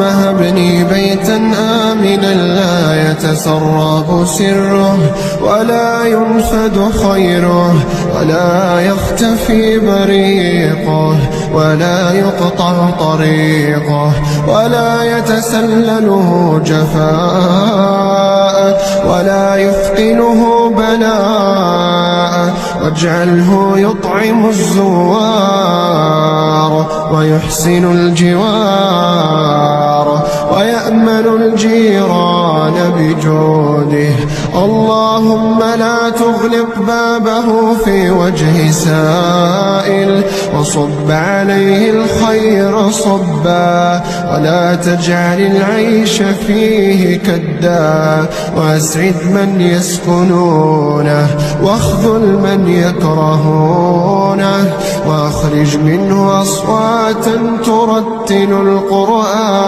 اللهم هبني بيتا آمنا لا يتسرب سره ولا ينفد خيره ولا يختفي بريقه ولا يقطع طريقه ولا يتسلله جفاء ولا يثقله بلاء، واجعله يطعم الزوار ويحسن الجوار ويأمن الجيران بجوده. اللهم لا تغلق بابه في وجه سائل وصب عليه الخير صبا، ولا تجعل العيش فيه كدا، واسعد من يسكنونه واخذل من يكرهونه، واخرج منه أصواتا ترتل القرآن.